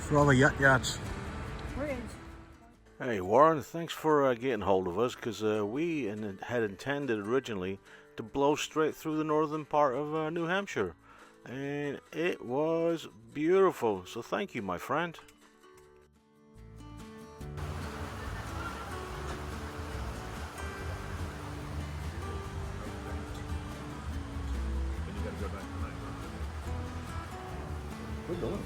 For all the yachts. Hey Warren, thanks for getting hold of us, because we had intended originally to blow straight through the northern part of New Hampshire, and it was beautiful, so thank you, my friend. We're going.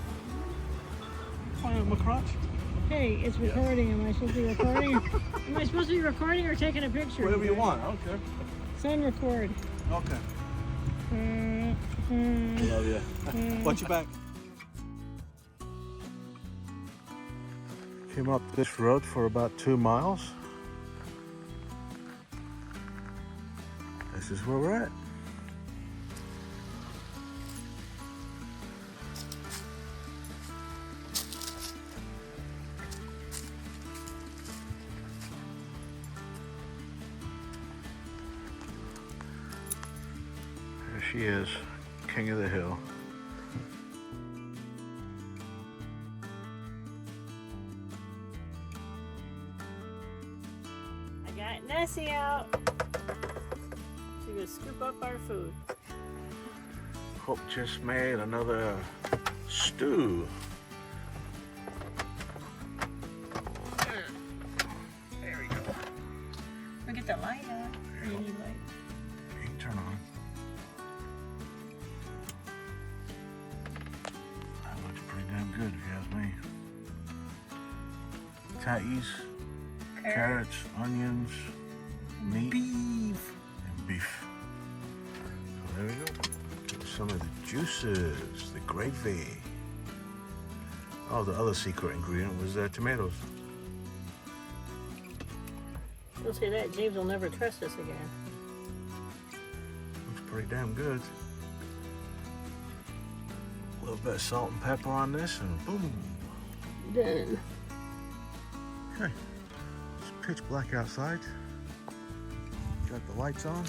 Playing with my crotch. Hey, it's recording. Am I supposed to be recording? Am I supposed to be recording or taking a picture? Whatever you want, I don't care. Send record. Okay. Love you. Watch your back. Came up this road for about 2 miles. This is where we're at. There she is, king of the hill. I got Nessie out. She's gonna scoop up our food. Hope just made another stew. There we go. We get the light on. Or you need light? You can turn on. That looks pretty damn good, if you ask me. Tatties, carrots, onions, meat, Beef. and beef. So there we go. Get some of the juices, the gravy. Oh, the other secret ingredient was tomatoes. Don't say that. James will never trust us again. Looks pretty damn good. A little bit of salt and pepper on this, and boom. Done. Okay. It's pitch black outside. Got the lights on.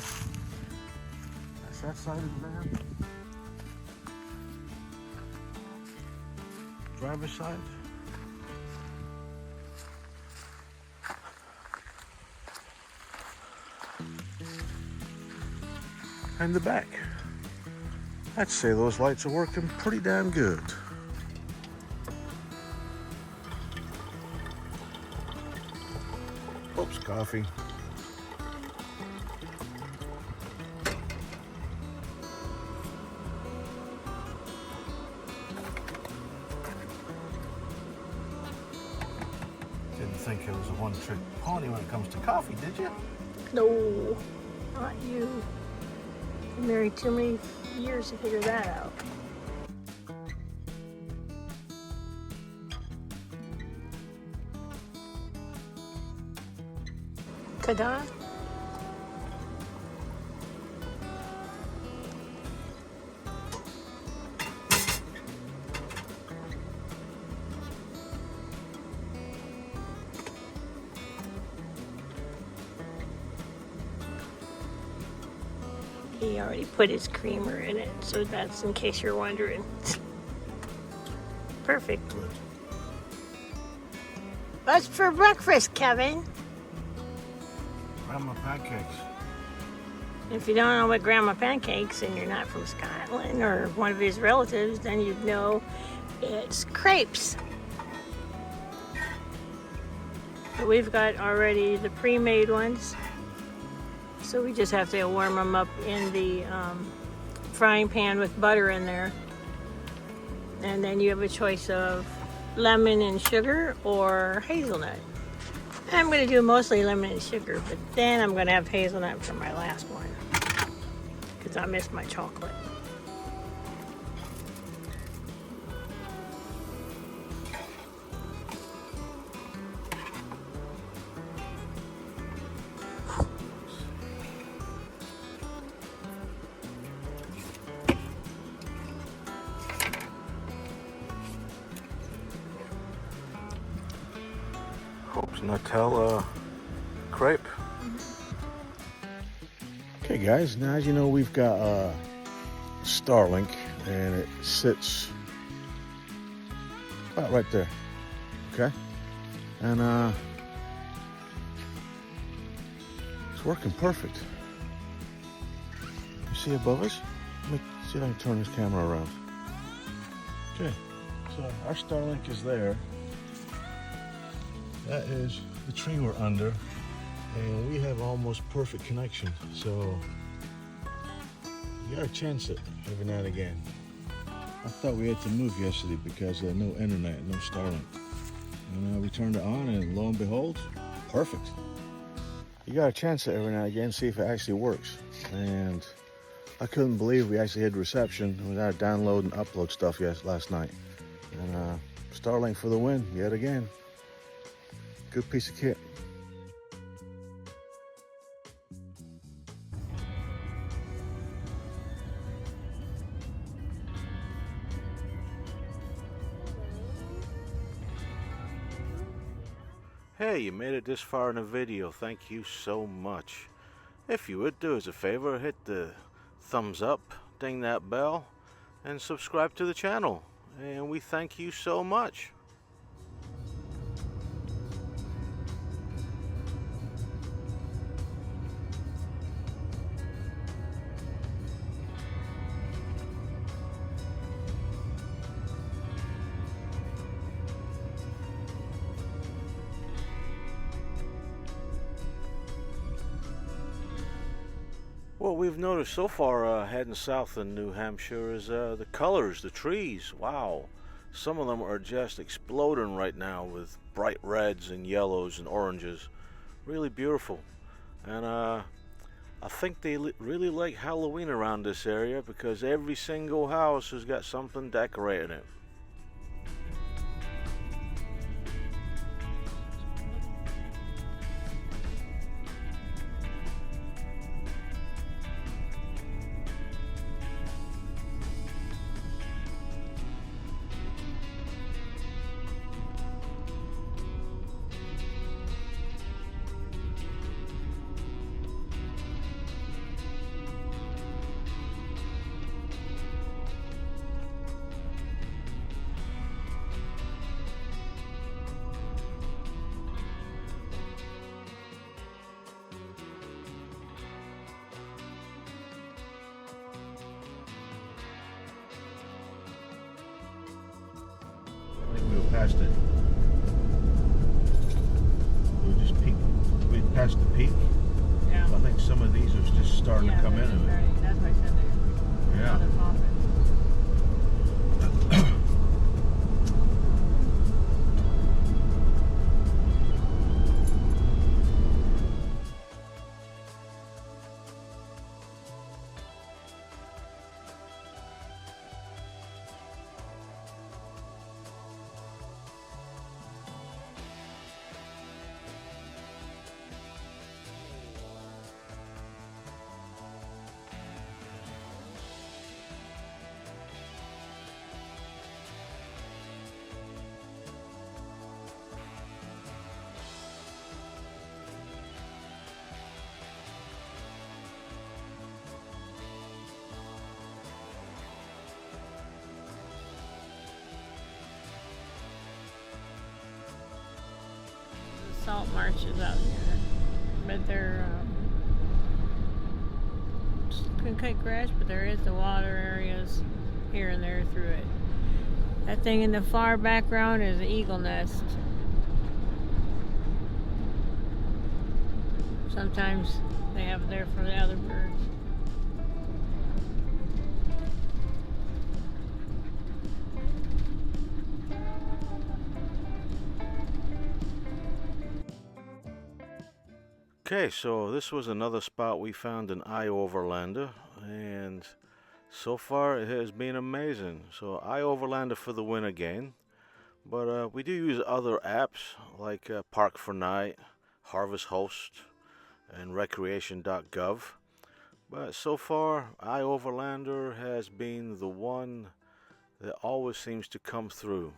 That's that side of the van. Driver's side. And the back. I'd say those lights are working pretty damn good. Oops, coffee. Didn't think it was a one-trick pony when it comes to coffee, did you? No, not you. You married too many years to figure that out. Ta-da. He already put his creamer in it, so that's in case you're wondering. Perfect. Good. What's for breakfast, Kevin? Grandma Pancakes. If you don't know what Grandma Pancakes and you're not from Scotland or one of his relatives, then you'd know it's crepes. So we've got already the pre-made ones. So we just have to warm them up in the frying pan with butter in there. And then you have a choice of lemon and sugar or hazelnut. I'm going to do mostly lemon and sugar, but then I'm going to have hazelnut for my last one because I miss my chocolate. Hope's Nutella crepe. Okay guys, now as you know we've got Starlink and it sits about right there. Okay, and it's working perfect. You see above us? Let me see if I can turn this camera around. Okay, so our Starlink is there. That is the tree we're under, and we have almost perfect connection. So you gotta chance it every now and again. I thought we had to move yesterday because no internet, no Starlink. And we turned it on, and lo and behold, perfect. You gotta chance it every now and again, see if it actually works. And I couldn't believe we actually had reception without download and upload stuff last night. And Starlink for the win, yet again. Good piece of kit. Hey, you made it this far in the video. Thank you so much. If you would do us a favor, hit the thumbs up, ding that bell, and subscribe to the channel. And we thank you so much. What we've noticed so far heading south in New Hampshire is the colors, the trees. Wow, some of them are just exploding right now with bright reds and yellows and oranges. Really beautiful. And I think they really like Halloween around this area because every single house has got something decorating it. Past it. We just peaked. We passed the peak. Yeah. I think some of these are just starting to come into it. That's why I said they're Yeah. popping. Salt marshes out here, but they're couldn't cut grass, but there is the water areas here and there through it. That thing in the far background is an eagle nest. Sometimes they have it there for the other birds. Okay, so this was another spot we found in I Overlander, and so far it has been amazing. So I Overlander for the win again, but we do use other apps like Park for Night, Harvest Host, and Recreation.gov. But so far, I Overlander has been the one that always seems to come through.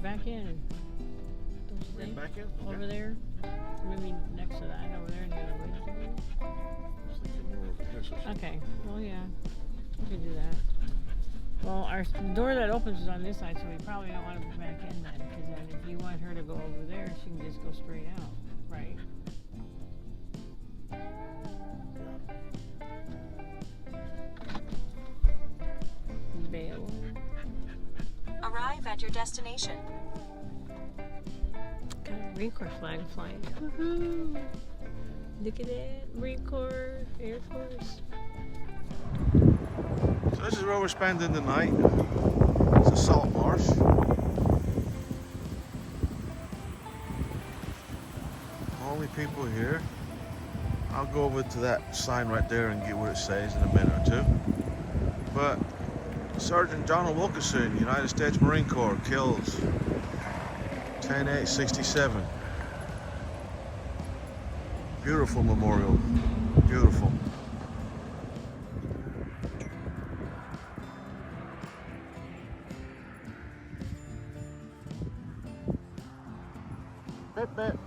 back in. Don't you think? Back in? Over there? Maybe next to that, over there near the window. Okay, well, yeah, we can do that. Well, the door that opens is on this side, so we probably don't want to go back in then, because then if you want her to go over there, she can just go straight out, right? Bail. Arrive at your destination. Got a Marine Corps flag flying. Woohoo! Look at that, Marine Corps, Air Force. So this is where we're spending the night. It's a salt marsh. Only people here. I'll go over to that sign right there and get what it says in a minute or two. But Sergeant Donald Wilkerson, United States Marine Corps, kills 10/8/67. Beautiful memorial. Beautiful. Beep, beep.